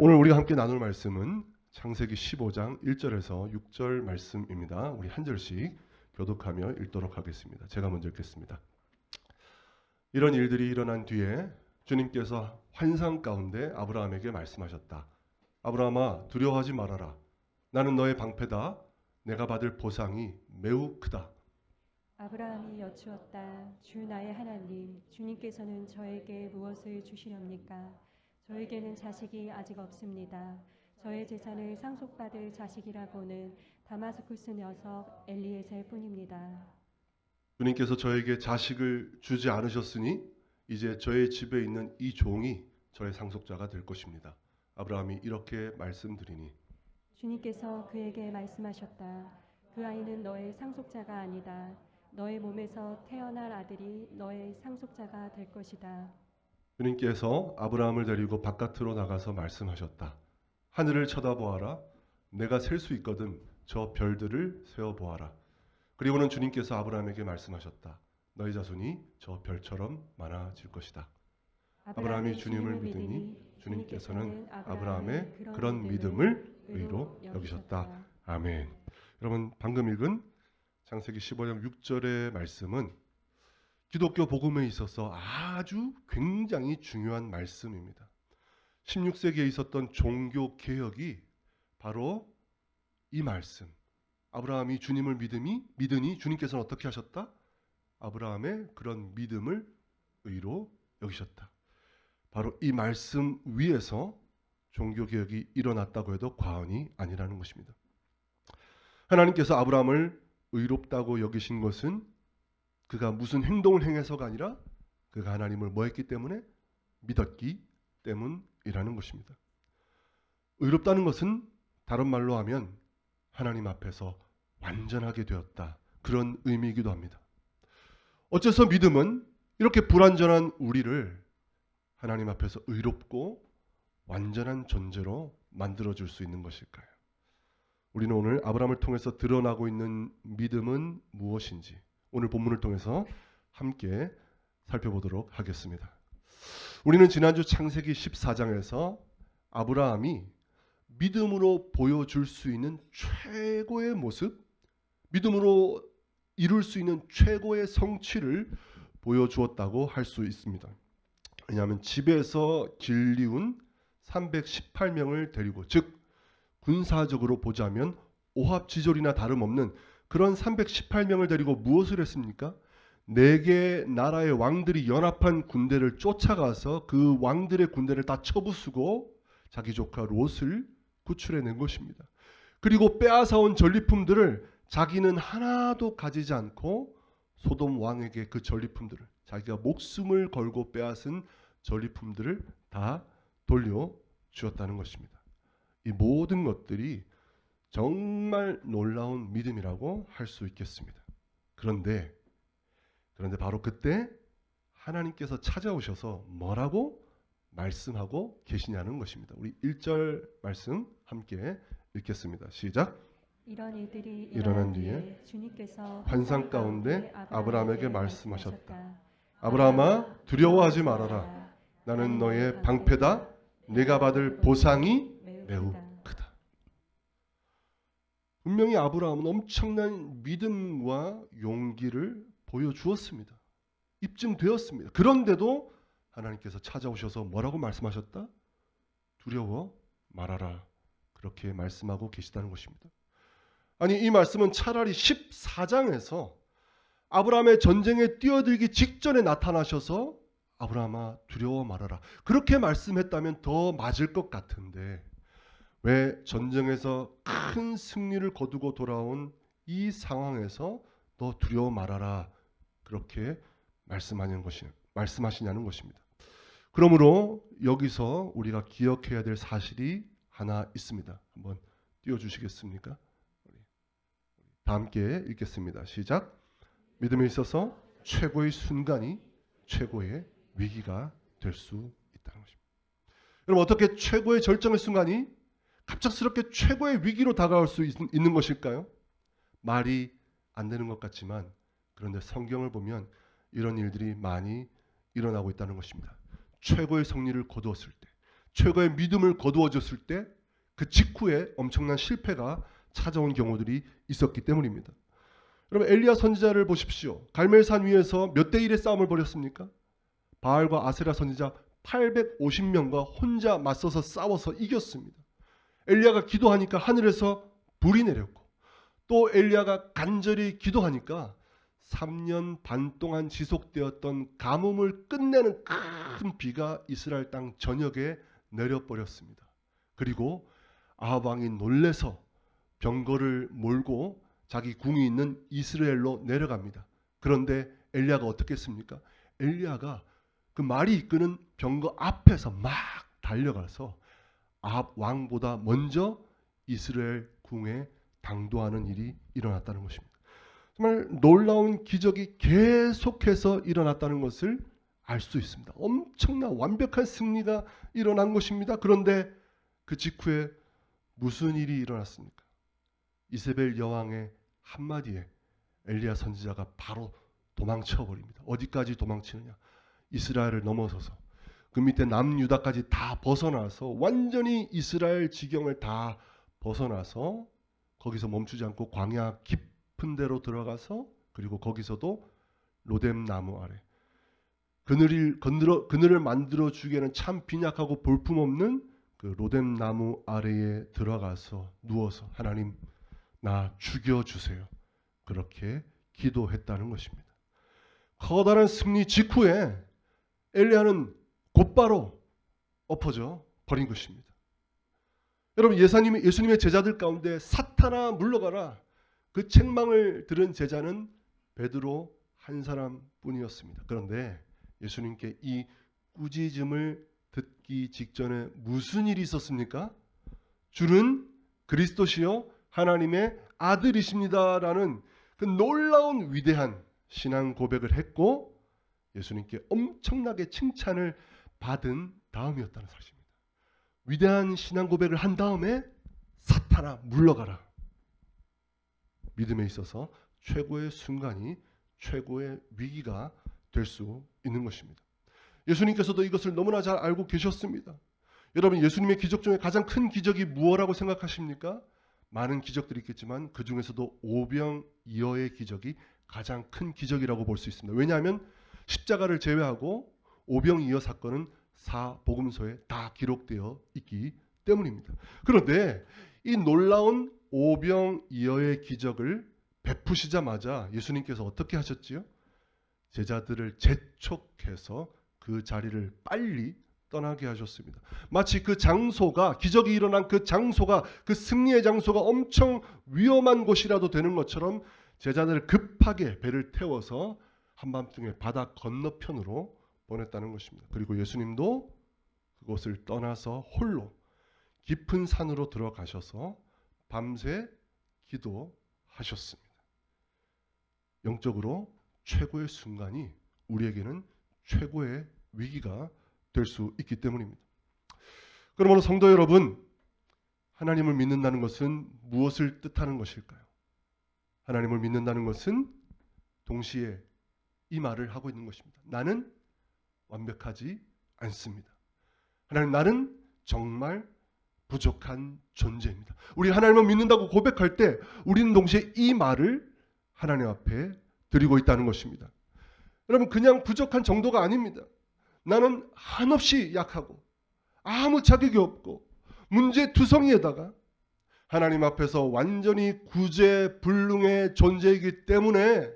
오늘 우리가 함께 나눌 말씀은 창세기 15장 1절에서 6절 말씀입니다. 우리 한 절씩 교독하며 읽도록 하겠습니다. 제가 먼저 읽겠습니다. 이런 일들이 일어난 뒤에 주님께서 환상 가운데 아브라함에게 말씀하셨다. 아브라함아, 두려워하지 말아라. 나는 너의 방패다. 내가 받을 보상이 매우 크다. 아브라함이 여쭈었다. 주 나의 하나님, 주님께서는 저에게 무엇을 주시렵니까? 저에게는 자식이 아직 없습니다. 저의 재산을 상속받을 자식이라고는 다마스쿠스 녀석 엘리에셀 뿐입니다. 주님께서 저에게 자식을 주지 않으셨으니 이제 저의 집에 있는 이 종이 저의 상속자가 될 것입니다. 아브라함이 이렇게 말씀드리니 주님께서 그에게 말씀하셨다. 그 아이는 너의 상속자가 아니다. 너의 몸에서 태어날 아들이 너의 상속자가 될 것이다. 주님께서 아브라함을 데리고 바깥으로 나가서 말씀하셨다. 하늘을 쳐다보아라. 내가 셀 수 있거든 저 별들을 세어보아라. 그리고는 주님께서 아브라함에게 말씀하셨다. 너희 자손이 저 별처럼 많아질 것이다. 아브라함이 주님을 믿으니 주님께서는 아브라함의 그런 믿음을 의로 여기셨다. 아멘. 여러분, 방금 읽은 창세기 15장 6절의 말씀은 기독교 복음에 있어서 아주 굉장히 중요한 말씀입니다. 16세기에 있었던 종교 개혁이 바로 이 말씀. 아브라함이 주님을 믿으니 주님께서는 어떻게 하셨다? 아브라함의 그런 믿음을 의로 여기셨다. 바로 이 말씀 위에서 종교 개혁이 일어났다고 해도 과언이 아니라는 것입니다. 하나님께서 아브라함을 의롭다고 여기신 것은 그가 무슨 행동을 행해서가 아니라 그가 하나님을 뭐 했기 때문에? 믿었기 때문이라는 것입니다. 의롭다는 것은 다른 말로 하면 하나님 앞에서 완전하게 되었다. 그런 의미이기도 합니다. 어째서 믿음은 이렇게 불완전한 우리를 하나님 앞에서 의롭고 완전한 존재로 만들어줄 수 있는 것일까요? 우리는 오늘 아브라함을 통해서 드러나고 있는 믿음은 무엇인지 오늘 본문을 통해서 함께 살펴보도록 하겠습니다. 우리는 지난주 창세기 14장에서 아브라함이 믿음으로 보여줄 수 있는 최고의 모습, 믿음으로 이룰 수 있는 최고의 성취를 보여주었다고 할 수 있습니다. 왜냐하면 집에서 길리운 318명을 데리고, 즉 군사적으로 보자면 오합지졸이나 다름없는 그런 318명을 데리고 무엇을 했습니까? 4개 나라의 왕들이 연합한 군대를 쫓아가서 그 왕들의 군대를 다 쳐부수고 자기 조카 롯을 구출해낸 것입니다. 그리고 빼앗아온 전리품들을 자기는 하나도 가지지 않고 소돔 왕에게 그 전리품들을, 자기가 목숨을 걸고 빼앗은 전리품들을 다 돌려주었다는 것입니다. 이 모든 것들이 정말 놀라운 믿음이라고 할 수 있겠습니다. 그런데 바로 그때 하나님께서 찾아오셔서 뭐라고 말씀하고 계시냐는 것입니다. 우리 1절 말씀 함께 읽겠습니다. 시작. 이런 일들이 일어난 뒤에 주님께서 환상 가운데 아브라함에게 말씀하셨다. 아브라함아, 두려워하지 말아라. 나는 너의 방패다. 네가 받을 보상이 매우 크다. 분명히 아브라함은 엄청난 믿음과 용기를 보여주었습니다. 입증되었습니다. 그런데도 하나님께서 찾아오셔서 뭐라고 말씀하셨다? 두려워 말아라. 그렇게 말씀하고 계시다는 것입니다. 아니, 이 말씀은 차라리 14장에서 아브라함의 전쟁에 뛰어들기 직전에 나타나셔서 아브라함아, 두려워 말아라. 그렇게 말씀했다면 더 맞을 것 같은데 왜 전쟁에서 큰 승리를 거두고 돌아온 이 상황에서 너 두려워 말아라. 그렇게 말씀하시냐는 것입니다. 그러므로 여기서 우리가 기억해야 될 사실이 하나 있습니다. 한번 띄워주시겠습니까? 다 함께 읽겠습니다. 시작. 믿음에 있어서 최고의 순간이 최고의 위기가 될 수 있다는 것입니다. 여러분, 어떻게 최고의 절정의 순간이 갑작스럽게 최고의 위기로 다가올 수 있는 것일까요? 말이 안 되는 것 같지만 그런데 성경을 보면 이런 일들이 많이 일어나고 있다는 것입니다. 최고의 승리를 거두었을 때, 최고의 믿음을 거두어졌을 때 그 직후에 엄청난 실패가 찾아온 경우들이 있었기 때문입니다. 여러분 엘리야 선지자를 보십시오. 갈멜산 위에서 몇 대 1의 싸움을 벌였습니까? 바알과 아세라 선지자 850명과 혼자 맞서서 싸워서 이겼습니다. 엘리야가 기도하니까 하늘에서 불이 내렸고 또 엘리야가 간절히 기도하니까 3년 반 동안 지속되었던 가뭄을 끝내는 큰 비가 이스라엘 땅 전역에 내려버렸습니다. 그리고 아합 왕이 놀래서 병거를 몰고 자기 궁이 있는 이스라엘로 내려갑니다. 그런데 엘리야가 어떻게 했습니까? 엘리야가 그 말이 이끄는 병거 앞에서 막 달려가서 아합 왕보다 먼저 이스라엘 궁에 당도하는 일이 일어났다는 것입니다. 정말 놀라운 기적이 계속해서 일어났다는 것을 알 수 있습니다. 엄청난 완벽한 승리가 일어난 것입니다. 그런데 그 직후에 무슨 일이 일어났습니까? 이세벨 여왕의 한마디에 엘리야 선지자가 바로 도망쳐 버립니다. 어디까지 도망치느냐? 이스라엘을 넘어서서 그 밑에 남유다까지 다 벗어나서 완전히 이스라엘 지경을 다 벗어나서 거기서 멈추지 않고 광야 깊은 데로 들어가서 그리고 거기서도 로뎀 나무 아래 그늘을 만들어 주기에는 참 빈약하고 볼품없는 그 로뎀 나무 아래에 들어가서 누워서 하나님 나 죽여주세요. 그렇게 기도했다는 것입니다. 커다란 승리 직후에 엘리야는 곧바로 엎어져 버린 것입니다. 여러분 예수님의 제자들 가운데 사탄아 물러가라 그 책망을 들은 제자는 베드로 한 사람뿐이었습니다. 그런데 예수님께 이 꾸짖음을 듣기 직전에 무슨 일이 있었습니까? 주는 그리스도시요 하나님의 아들이십니다라는 그 놀라운 위대한 신앙 고백을 했고 예수님께 엄청나게 칭찬을 받은 다음이었다는 사실입니다. 위대한 신앙 고백을 한 다음에 사탄아 물러가라. 믿음에 있어서 최고의 순간이 최고의 위기가 될 수 있는 것입니다. 예수님께서도 이것을 너무나 잘 알고 계셨습니다. 여러분 예수님의 기적 중에 가장 큰 기적이 무엇이라고 생각하십니까? 많은 기적들이 있겠지만 그 중에서도 오병이어의 기적이 가장 큰 기적이라고 볼 수 있습니다. 왜냐하면 십자가를 제외하고 오병이어 사건은 사복음서에 다 기록되어 있기 때문입니다. 그런데 이 놀라운 오병이어의 기적을 베푸시자마자 예수님께서 어떻게 하셨지요? 제자들을 재촉해서 그 자리를 빨리 떠나게 하셨습니다. 마치 그 장소가 기적이 일어난 그 장소가 그 승리의 장소가 엄청 위험한 곳이라도 되는 것처럼 제자들을 급하게 배를 태워서 한밤중에 바다 건너편으로 보냈다는 것입니다. 그리고 예수님도 그곳을 떠나서 홀로 깊은 산으로 들어가셔서 밤새 기도하셨습니다. 영적으로 최고의 순간이 우리에게는 최고의 위기가 될 수 있기 때문입니다. 그러므로 성도 여러분, 하나님을 믿는다는 것은 무엇을 뜻하는 것일까요? 하나님을 믿는다는 것은 동시에 이 말을 하고 있는 것입니다. 나는 완벽하지 않습니다. 하나님, 나는 정말 부족한 존재입니다. 우리 하나님을 믿는다고 고백할 때 우리는 동시에 이 말을 하나님 앞에 드리고 있다는 것입니다. 여러분, 그냥 부족한 정도가 아닙니다. 나는 한없이 약하고 아무 자격이 없고 문제투성이에다가 하나님 앞에서 완전히 구제불능의 존재이기 때문에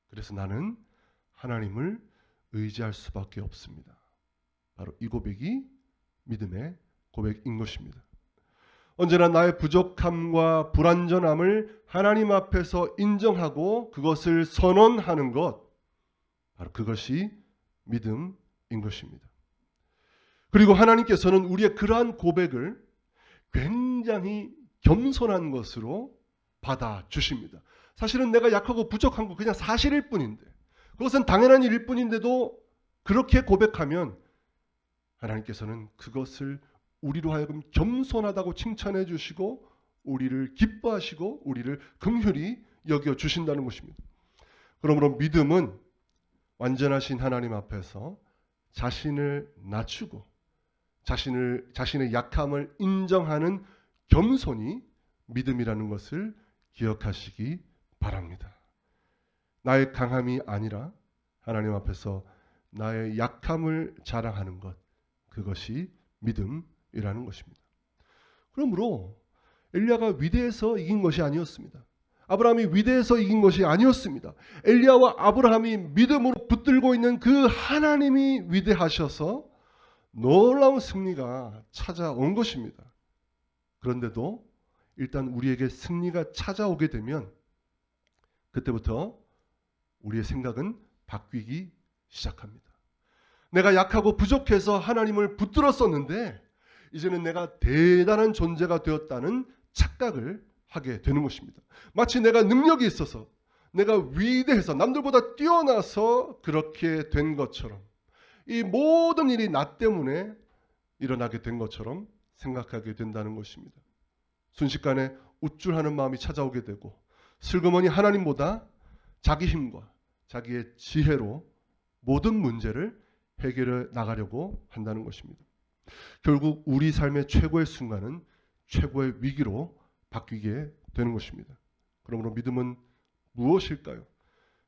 그래서 나는 하나님을 의지할 수밖에 없습니다. 바로 이 고백이 믿음의 고백인 것입니다. 언제나 나의 부족함과 불완전함을 하나님 앞에서 인정하고 그것을 선언하는 것, 바로 그것이 믿음인 것입니다. 그리고 하나님께서는 우리의 그러한 고백을 굉장히 겸손한 것으로 받아주십니다. 사실은 내가 약하고 부족한 거 그냥 사실일 뿐인데, 그것은 당연한 일일 뿐인데도 그렇게 고백하면 하나님께서는 그것을 우리로 하여금 겸손하다고 칭찬해 주시고 우리를 기뻐하시고 우리를 긍휼히 여겨 주신다는 것입니다. 그러므로 믿음은 완전하신 하나님 앞에서 자신을 낮추고 자신의 약함을 인정하는 겸손이 믿음이라는 것을 기억하시기 바랍니다. 나의 강함이 아니라 하나님 앞에서 나의 약함을 자랑하는 것, 그것이 믿음이라는 것입니다. 그러므로 엘리야가 위대해서 이긴 것이 아니었습니다. 아브라함이 위대해서 이긴 것이 아니었습니다. 엘리야와 아브라함이 믿음으로 붙들고 있는 그 하나님이 위대하셔서 놀라운 승리가 찾아온 것입니다. 그런데도 일단 우리에게 승리가 찾아오게 되면 그때부터 우리의 생각은 바뀌기 시작합니다. 내가 약하고 부족해서 하나님을 붙들었었는데 이제는 내가 대단한 존재가 되었다는 착각을 하게 되는 것입니다. 마치 내가 능력이 있어서, 내가 위대해서, 남들보다 뛰어나서 그렇게 된 것처럼, 이 모든 일이 나 때문에 일어나게 된 것처럼 생각하게 된다는 것입니다. 순식간에 우쭐하는 마음이 찾아오게 되고, 슬그머니 하나님보다 자기 힘과 자기의 지혜로 모든 문제를 해결해 나가려고 한다는 것입니다. 결국 우리 삶의 최고의 순간은 최고의 위기로 바뀌게 되는 것입니다. 그러므로 믿음은 무엇일까요?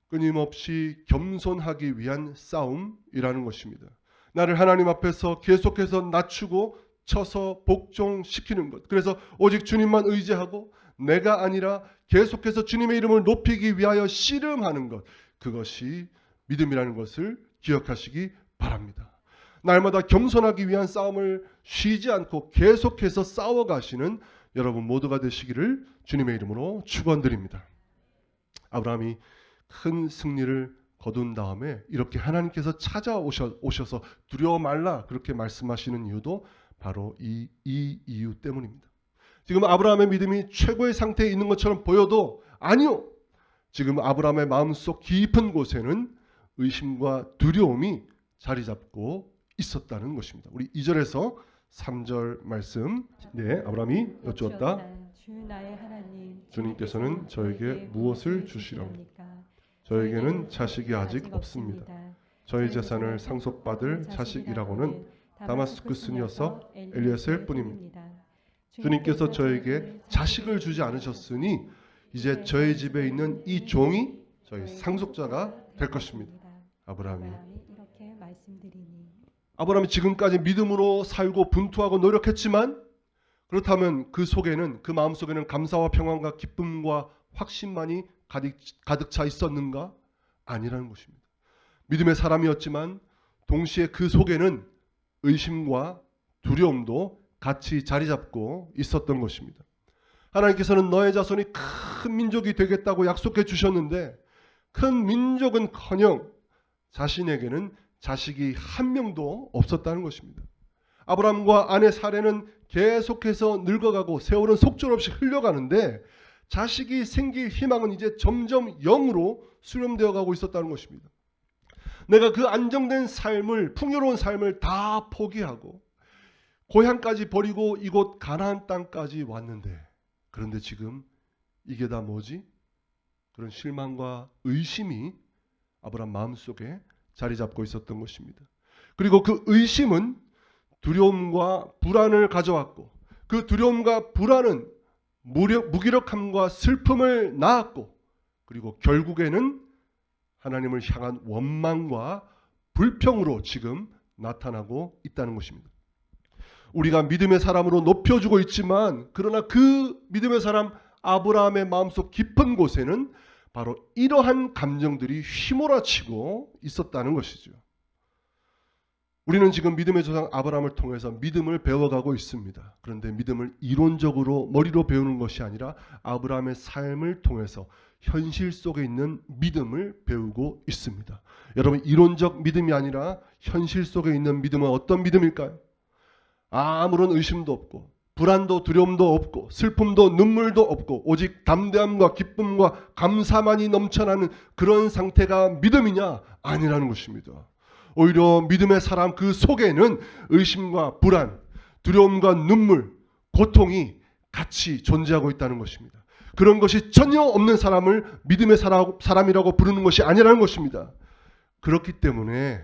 끊임없이 겸손하기 위한 싸움이라는 것입니다. 나를 하나님 앞에서 계속해서 낮추고 쳐서 복종시키는 것. 그래서 오직 주님만 의지하고 내가 아니라 계속해서 주님의 이름을 높이기 위하여 씨름하는 것. 그것이 믿음이라는 것을 기억하시기 바랍니다. 날마다 겸손하기 위한 싸움을 쉬지 않고 계속해서 싸워가시는 여러분 모두가 되시기를 주님의 이름으로 축원드립니다. 아브라함이 큰 승리를 거둔 다음에 이렇게 하나님께서 찾아오셔서 두려워 말라 그렇게 말씀하시는 이유도 바로 이 이유 때문입니다. 지금 아브라함의 믿음이 최고의 상태에 있는 것처럼 보여도 아니요. 지금 아브라함의 마음속 깊은 곳에는 의심과 두려움이 자리 잡고 있었다는 것입니다. 우리 2절에서 3절 말씀. 네, 아브라함이 여쭈었다. 주 나의 하나님, 주님께서는 저에게 무엇을 주시렵니까? 저에게는 자식이 아직 없습니다. 저희 재산을 상속받을 자식이라고는 다마스쿠스 녀석 엘리에셀 뿐입니다. 주님께서 저에게 자식을 주지 않으셨으니 이제 저희 집에 있는 이 종이 저희 상속자가 될 것입니다. 아브라함이 이렇게 말씀드리니 아브라함이 지금까지 믿음으로 살고 분투하고 노력했지만 그렇다면 그 속에는 그 마음속에는 감사와 평안과 기쁨과 확신만이 가득 차 있었는가? 아니라는 것입니다. 믿음의 사람이었지만 동시에 그 속에는 의심과 두려움도 같이 자리 잡고 있었던 것입니다. 하나님께서는 너의 자손이 큰 민족이 되겠다고 약속해 주셨는데 큰 민족은커녕 자신에게는 자식이 한 명도 없었다는 것입니다. 아브라함과 아내 사레는 계속해서 늙어가고 세월은 속절없이 흘러가는데 자식이 생길 희망은 이제 점점 0으로 수렴되어 가고 있었다는 것입니다. 내가 그 안정된 삶을, 풍요로운 삶을 다 포기하고 고향까지 버리고 이곳 가나안 땅까지 왔는데 그런데 지금 이게 다 뭐지? 그런 실망과 의심이 아브라함 마음속에 자리 잡고 있었던 것입니다. 그리고 그 의심은 두려움과 불안을 가져왔고 그 두려움과 불안은 무기력함과 슬픔을 낳았고 그리고 결국에는 하나님을 향한 원망과 불평으로 지금 나타나고 있다는 것입니다. 우리가 믿음의 사람으로 높여주고 있지만 그러나 그 믿음의 사람 아브라함의 마음속 깊은 곳에는 바로 이러한 감정들이 휘몰아치고 있었다는 것이죠. 우리는 지금 믿음의 조상 아브라함을 통해서 믿음을 배워가고 있습니다. 그런데 믿음을 이론적으로 머리로 배우는 것이 아니라 아브라함의 삶을 통해서 현실 속에 있는 믿음을 배우고 있습니다. 여러분, 이론적 믿음이 아니라 현실 속에 있는 믿음은 어떤 믿음일까요? 아무런 의심도 없고 불안도 두려움도 없고 슬픔도 눈물도 없고 오직 담대함과 기쁨과 감사만이 넘쳐나는 그런 상태가 믿음이냐? 아니라는 것입니다. 오히려 믿음의 사람 그 속에는 의심과 불안, 두려움과 눈물, 고통이 같이 존재하고 있다는 것입니다. 그런 것이 전혀 없는 사람을 믿음의 사람이라고 부르는 것이 아니라는 것입니다. 그렇기 때문에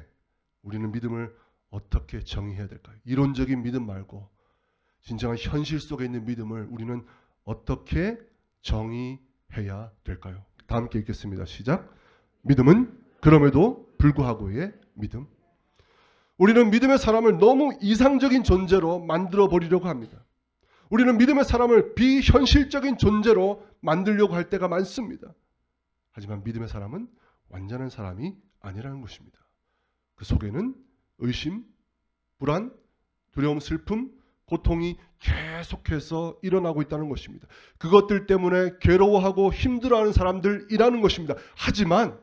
우리는 믿음을 어떻게 정의해야 될까요? 이론적인 믿음 말고 진정한 현실 속에 있는 믿음을 우리는 어떻게 정의해야 될까요? 다 함께 읽겠습니다. 시작. 믿음은 그럼에도 불구하고의 믿음. 우리는 믿음의 사람을 너무 이상적인 존재로 만들어 버리려고 합니다. 우리는 믿음의 사람을 비현실적인 존재로 만들려고 할 때가 많습니다. 하지만 믿음의 사람은 완전한 사람이 아니라는 것입니다. 그 속에는 의심, 불안, 두려움, 슬픔, 고통이 계속해서 일어나고 있다는 것입니다. 그것들 때문에 괴로워하고 힘들어하는 사람들이라는 것입니다. 하지만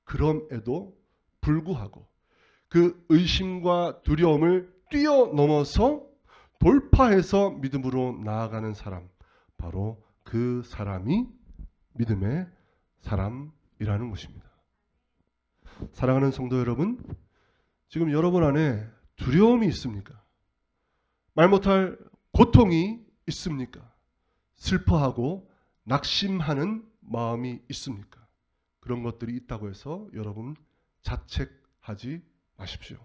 그럼에도 불구하고 그 의심과 두려움을 뛰어넘어서 돌파해서 믿음으로 나아가는 사람, 바로 그 사람이 믿음의 사람이라는 것입니다. 사랑하는 성도 여러분, 지금 여러분 안에 두려움이 있습니까? 말 못할 고통이 있습니까? 슬퍼하고 낙심하는 마음이 있습니까? 그런 것들이 있다고 해서 여러분 자책하지 마십시오.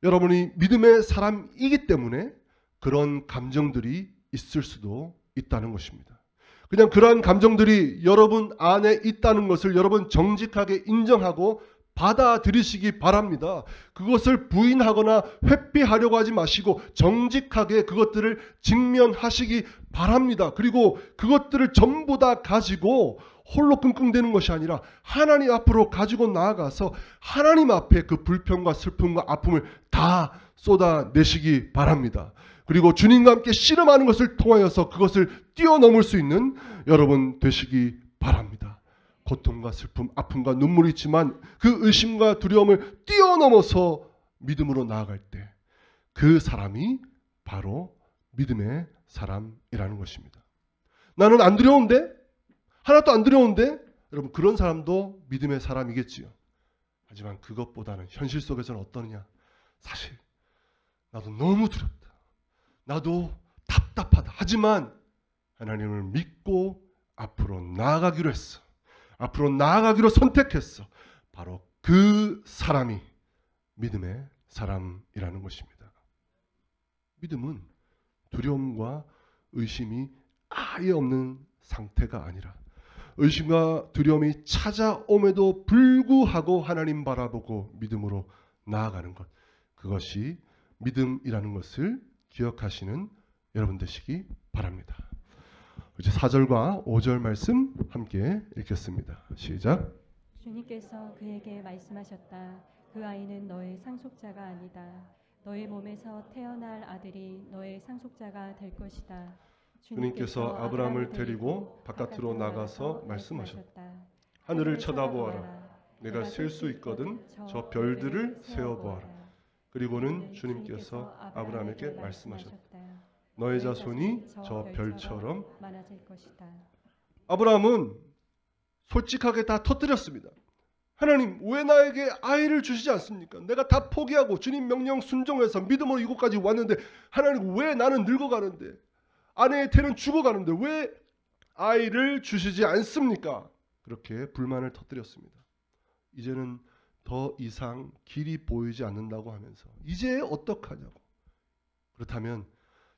여러분이 믿음의 사람이기 때문에 그런 감정들이 있을 수도 있다는 것입니다. 그냥 그러한 감정들이 여러분 안에 있다는 것을 여러분 정직하게 인정하고 받아들이시기 바랍니다. 그것을 부인하거나 회피하려고 하지 마시고 정직하게 그것들을 직면하시기 바랍니다. 그리고 그것들을 전부 다 가지고 홀로 끙끙대는 것이 아니라 하나님 앞으로 가지고 나아가서 하나님 앞에 그 불평과 슬픔과 아픔을 다 쏟아내시기 바랍니다. 그리고 주님과 함께 씨름하는 것을 통하여서 그것을 뛰어넘을 수 있는 여러분 되시기 바랍니다. 고통과 슬픔, 아픔과 눈물이 있지만 그 의심과 두려움을 뛰어넘어서 믿음으로 나아갈 때 그 사람이 바로 믿음의 사람이라는 것입니다. 나는 안 두려운데? 하나도 안 두려운데? 여러분 그런 사람도 믿음의 사람이겠지요. 하지만 그것보다는 현실 속에서는 어떠느냐? 사실 나도 너무 두렵다. 나도 답답하다. 하지만 하나님을 믿고 앞으로 나아가기로 했어. 앞으로 나아가기로 선택했어. 바로 그 사람이 믿음의 사람이라는 것입니다. 믿음은 두려움과 의심이 아예 없는 상태가 아니라 의심과 두려움이 찾아옴에도 불구하고 하나님 바라보고 믿음으로 나아가는 것, 그것이 믿음이라는 것을 기억하시는 여러분 되시기 바랍니다. 이제 4절과 5절 말씀 함께 읽겠습니다. 시작. 주님께서 그에게 말씀하셨다. 그 아이는 너의 상속자가 아니다. 너의 몸에서 태어날 아들이 너의 상속자가 될 것이다. 주님께서 아브라함을 데리고 바깥으로 나가서 말씀하셨다. 하늘을 쳐다보아라. 내가 셀 수 있거든 저 별들을 세어보아라. 그리고는 주님께서 아브라함에게 말씀하셨다. 너의 자손이 저 별처럼 많아질 것이다. 아브라함은 솔직하게 다 터뜨렸습니다. 하나님 왜 나에게 아이를 주시지 않습니까? 내가 다 포기하고 주님 명령 순종해서 믿음으로 이곳까지 왔는데 하나님 왜 나는 늙어가는데 아내의 태는 죽어가는데 왜 아이를 주시지 않습니까? 그렇게 불만을 터뜨렸습니다. 이제는 더 이상 길이 보이지 않는다고 하면서 이제 어떡하냐고. 그렇다면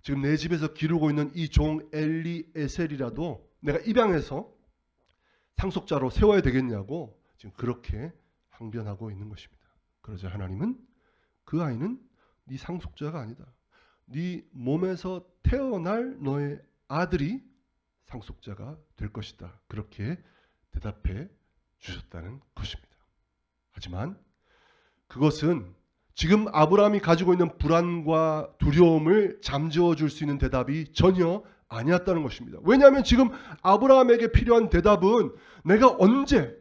지금 내 집에서 기르고 있는 이 종 엘리에셀이라도 내가 입양해서 상속자로 세워야 되겠냐고 지금 그렇게 항변하고 있는 것입니다. 그러자 하나님은 그 아이는 네 상속자가 아니다. 네 몸에서 태어날 너의 아들이 상속자가 될 것이다. 그렇게 대답해 주셨다는 것입니다. 하지만 그것은 지금 아브라함이 가지고 있는 불안과 두려움을 잠재워 줄 수 있는 대답이 전혀 아니었다는 것입니다. 왜냐하면 지금 아브라함에게 필요한 대답은 내가 언제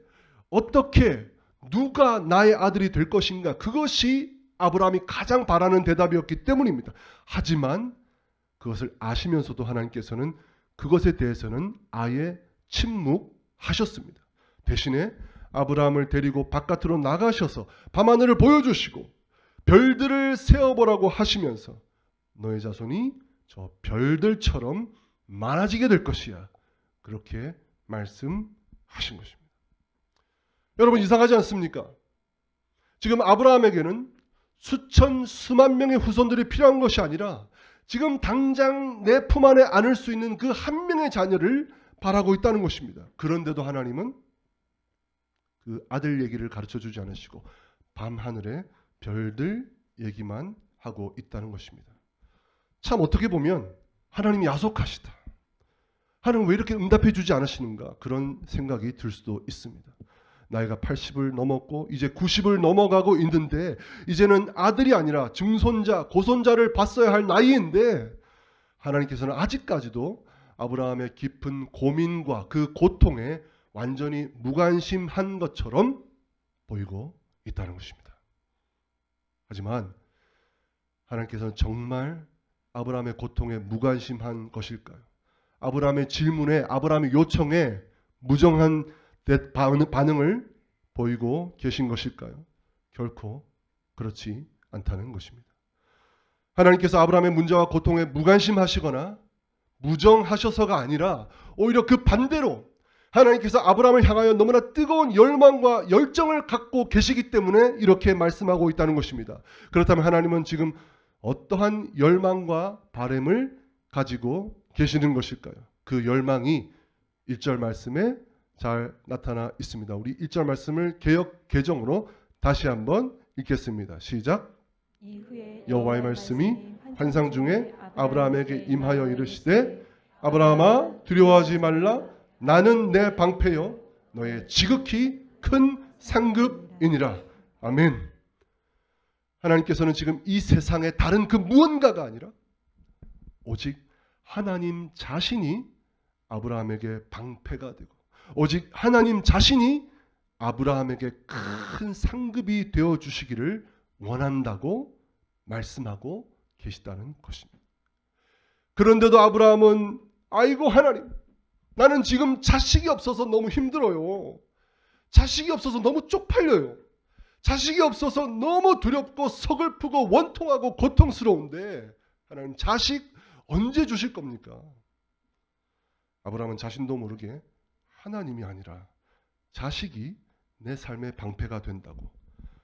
어떻게 누가 나의 아들이 될 것인가, 그것이 아브라함이 가장 바라는 대답이었기 때문입니다. 하지만 그것을 아시면서도 하나님께서는 그것에 대해서는 아예 침묵하셨습니다. 대신에 아브라함을 데리고 바깥으로 나가셔서 밤하늘을 보여주시고 별들을 세어보라고 하시면서 너의 자손이 저 별들처럼 많아지게 될 것이야. 그렇게 말씀하신 것입니다. 여러분 이상하지 않습니까? 지금 아브라함에게는 수천 수만 명의 후손들이 필요한 것이 아니라 지금 당장 내 품 안에 안을 수 있는 그 한 명의 자녀를 바라고 있다는 것입니다. 그런데도 하나님은 그 아들 얘기를 가르쳐 주지 않으시고 밤하늘의 별들 얘기만 하고 있다는 것입니다. 참 어떻게 보면 하나님이 야속하시다. 하나님 왜 이렇게 응답해 주지 않으시는가 그런 생각이 들 수도 있습니다. 나이가 80을 넘었고 이제 90을 넘어가고 있는데 이제는 아들이 아니라 증손자, 고손자를 봤어야 할 나이인데 하나님께서는 아직까지도 아브라함의 깊은 고민과 그 고통에 완전히 무관심한 것처럼 보이고 있다는 것입니다. 하지만 하나님께서는 정말 아브라함의 고통에 무관심한 것일까요? 아브라함의 질문에, 아브라함의 요청에 무정한 반응을 보이고 계신 것일까요? 결코 그렇지 않다는 것입니다. 하나님께서 아브라함의 문제와 고통에 무관심하시거나 무정하셔서가 아니라 오히려 그 반대로 하나님께서 아브라함을 향하여 너무나 뜨거운 열망과 열정을 갖고 계시기 때문에 이렇게 말씀하고 있다는 것입니다. 그렇다면 하나님은 지금 어떠한 열망과 바람을 가지고 계시는 것일까요? 그 열망이 1절 말씀에 잘 나타나 있습니다. 우리 1절 말씀을 개역 개정으로 다시 한번 읽겠습니다. 시작. 여호와의 말씀이 환상 중에 아브라함에게 임하여 이르시되 아브라함아 두려워하지 말라 나는 내 방패요 너의 지극히 큰 상급이니라. 아멘. 하나님께서는 지금 이 세상에 다른 그 무언가가 아니라 오직 하나님 자신이 아브라함에게 방패가 되고 오직 하나님 자신이 아브라함에게 큰 상급이 되어 주시기를 원한다고 말씀하고 계시다는 것입니다. 그런데도 아브라함은 아이고 하나님, 나는 지금 자식이 없어서 너무 힘들어요. 자식이 없어서 너무 쪽팔려요. 자식이 없어서 너무 두렵고 서글프고 원통하고 고통스러운데 하나님 자식 언제 주실 겁니까? 아브라함은 자신도 모르게 하나님이 아니라 자식이 내 삶의 방패가 된다고,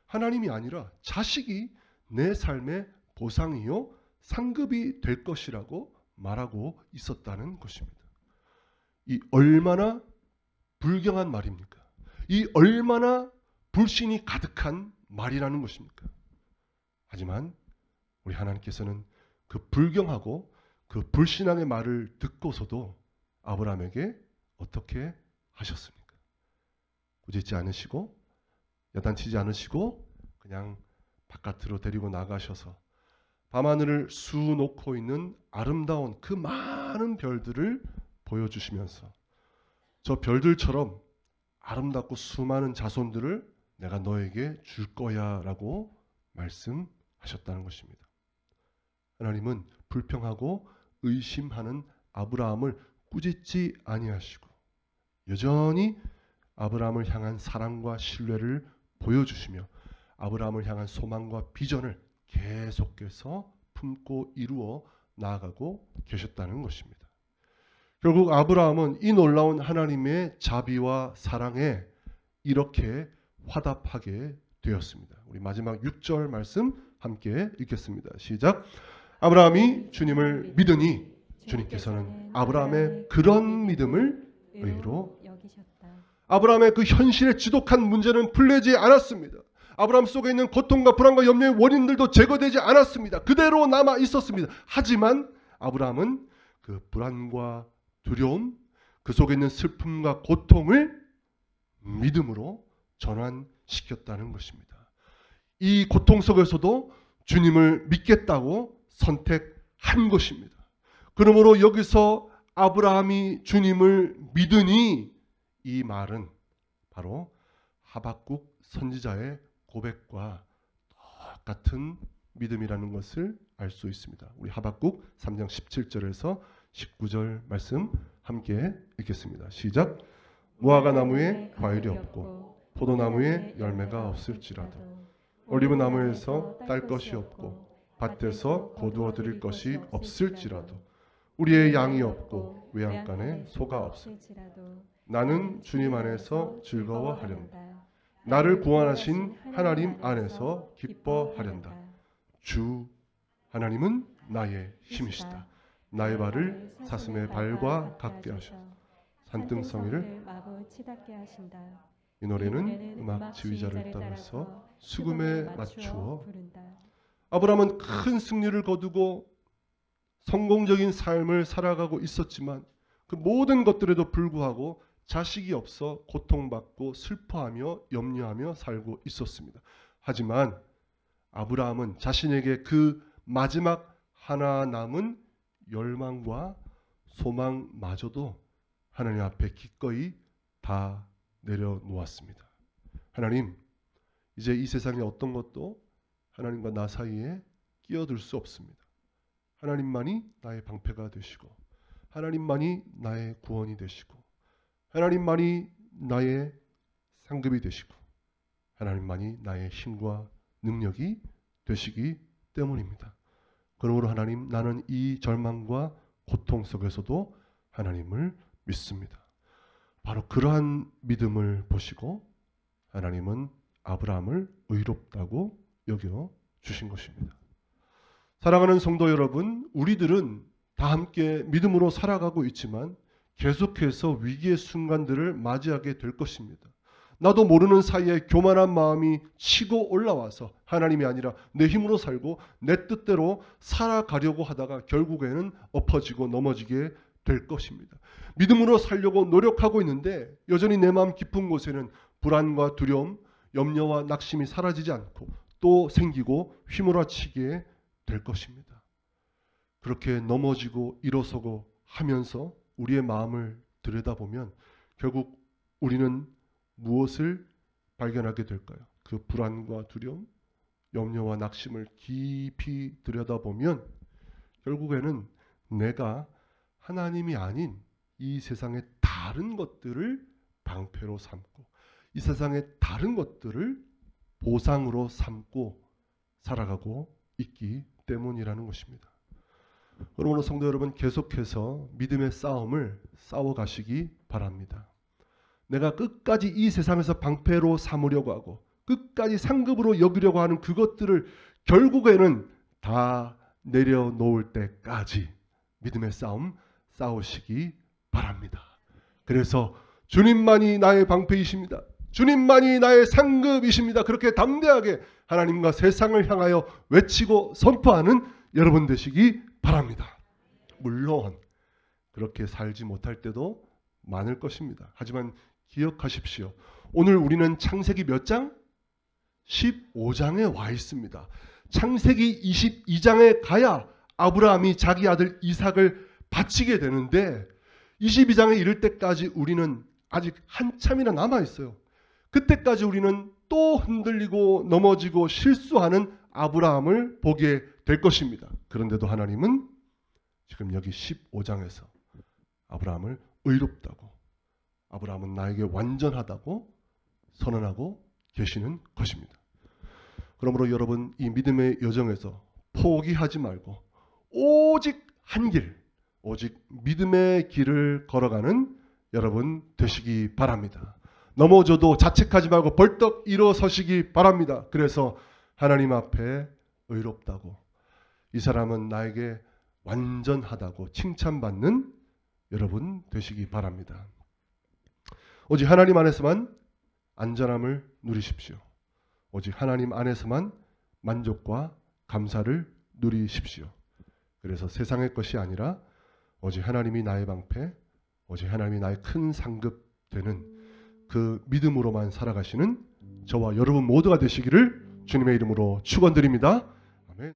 하나님이 아니라 자식이 내 삶의 보상이요 상급이 될 것이라고 말하고 있었다는 것입니다. 이 얼마나 불경한 말입니까? 이 얼마나 불신이 가득한 말이라는 것입니까? 하지만 우리 하나님께서는 그 불경하고 그 불신앙의 말을 듣고서도 아브라함에게 어떻게 하셨습니까? 꾸짖지 않으시고 야단치지 않으시고 그냥 바깥으로 데리고 나가셔서 밤하늘을 수놓고 있는 아름다운 그 많은 별들을 보여주시면서 저 별들처럼 아름답고 수많은 자손들을 내가 너에게 줄 거야 라고 말씀하셨다는 것입니다. 하나님은 불평하고 의심하는 아브라함을 꾸짖지 아니하시고 여전히 아브라함을 향한 사랑과 신뢰를 보여주시며 아브라함을 향한 소망과 비전을 계속해서 품고 이루어 나아가고 계셨다는 것입니다. 결국 아브라함은 이 놀라운 하나님의 자비와 사랑에 이렇게 화답하게 되었습니다. 우리 마지막 6절 말씀 함께 읽겠습니다. 시작. 아브라함이 주님을 믿으니 주님께서는 아브라함의 그런 믿음을 의로 여기셨다. 아브라함의 그 현실의 지독한 문제는 풀리지 않았습니다. 아브라함 속에 있는 고통과 불안과 염려의 원인들도 제거되지 않았습니다. 그대로 남아 있었습니다. 하지만 아브라함은 그 불안과 두려움, 그 속에 있는 슬픔과 고통을 믿음으로 전환시켰다는 것입니다. 이 고통 속에서도 주님을 믿겠다고 선택한 것입니다. 그러므로 여기서 아브라함이 주님을 믿으니 이 말은 바로 하박국 선지자의 고백과 똑같은 믿음이라는 것을 알 수 있습니다. 우리 하박국 3장 17절에서 19절 말씀 함께 읽겠습니다. 시작. 무화과 나무에 과일이 없고 포도나무에 열매가 없을지라도 올리브나무에서 딸 것이 없고 밭에서 거두어 드릴 것이 없을지라도 우리의 양이 없고 외양간에 소가 없을지라도 나는 주님 안에서 즐거워하련다. 나를 구원하신 하나님 안에서 기뻐하련다. 주 하나님은 나의 힘이시다. 나의 발을 사슴의 발과 같게 하셔 산등성이를 마구 치닫게 하신다. 이 노래는 음악 지휘자를 따라서 수금에 맞추어 부른다. 아브라함은 큰 승리를 거두고 성공적인 삶을 살아가고 있었지만 그 모든 것들에도 불구하고 자식이 없어 고통받고 슬퍼하며 염려하며 살고 있었습니다. 하지만 아브라함은 자신에게 그 마지막 하나 남은 열망과 소망마저도 하나님 앞에 기꺼이 다 내려놓았습니다. 하나님, 이제 이 세상의 어떤 것도 하나님과 나 사이에 끼어들 수 없습니다. 하나님만이 나의 방패가 되시고 하나님만이 나의 구원이 되시고 하나님만이 나의 상급이 되시고 하나님만이 나의 힘과 능력이 되시기 때문입니다. 그러므로 하나님, 나는 이 절망과 고통 속에서도 하나님을 믿습니다. 바로 그러한 믿음을 보시고 하나님은 아브라함을 의롭다고 여겨 주신 것입니다. 사랑하는 성도 여러분, 우리들은 다 함께 믿음으로 살아가고 있지만 계속해서 위기의 순간들을 맞이하게 될 것입니다. 나도 모르는 사이에 교만한 마음이 치고 올라와서 하나님이 아니라 내 힘으로 살고 내 뜻대로 살아가려고 하다가 결국에는 엎어지고 넘어지게 될 것입니다. 믿음으로 살려고 노력하고 있는데 여전히 내 마음 깊은 곳에는 불안과 두려움, 염려와 낙심이 사라지지 않고 또 생기고 휘몰아치게 될 것입니다. 그렇게 넘어지고 일어서고 하면서 우리의 마음을 들여다보면 결국 우리는 무엇을 발견하게 될까요? 그 불안과 두려움, 염려와 낙심을 깊이 들여다보면 결국에는 내가 하나님이 아닌 이 세상의 다른 것들을 방패로 삼고 이 세상의 다른 것들을 보상으로 삼고 살아가고 있기 때문이라는 것입니다. 그러므로 성도 여러분, 계속해서 믿음의 싸움을 싸워가시기 바랍니다. 내가 끝까지 이 세상에서 방패로 삼으려고 하고 끝까지 상급으로 여기려고 하는 그것들을 결국에는 다 내려놓을 때까지 믿음의 싸움 싸우시기 바랍니다. 그래서 주님만이 나의 방패이십니다. 주님만이 나의 상급이십니다. 그렇게 담대하게 하나님과 세상을 향하여 외치고 선포하는 여러분 되시기 바랍니다. 물론 그렇게 살지 못할 때도 많을 것입니다. 하지만 기억하십시오. 오늘 우리는 창세기 몇 장? 15장에 와 있습니다. 창세기 22장에 가야 아브라함이 자기 아들 이삭을 바치게 되는데 22장에 이를 때까지 우리는 아직 한참이나 남아 있어요. 그때까지 우리는 또 흔들리고 넘어지고 실수하는 아브라함을 보게 될 것입니다. 그런데도 하나님은 지금 여기 15장에서 아브라함을 의롭다고, 아브라함은 나에게 완전하다고 선언하고 계시는 것입니다. 그러므로 여러분, 이 믿음의 여정에서 포기하지 말고 오직 한 길, 오직 믿음의 길을 걸어가는 여러분 되시기 바랍니다. 넘어져도 자책하지 말고 벌떡 일어서시기 바랍니다. 그래서 하나님 앞에 의롭다고, 이 사람은 나에게 완전하다고 칭찬받는 여러분 되시기 바랍니다. 오직 하나님 안에서만 안전함을 누리십시오. 오직 하나님 안에서만 만족과 감사를 누리십시오. 그래서 세상의 것이 아니라 오직 하나님이 나의 방패, 오직 하나님이 나의 큰 상급 되는 그 믿음으로만 살아가시는 저와 여러분 모두가 되시기를 주님의 이름으로 축원드립니다.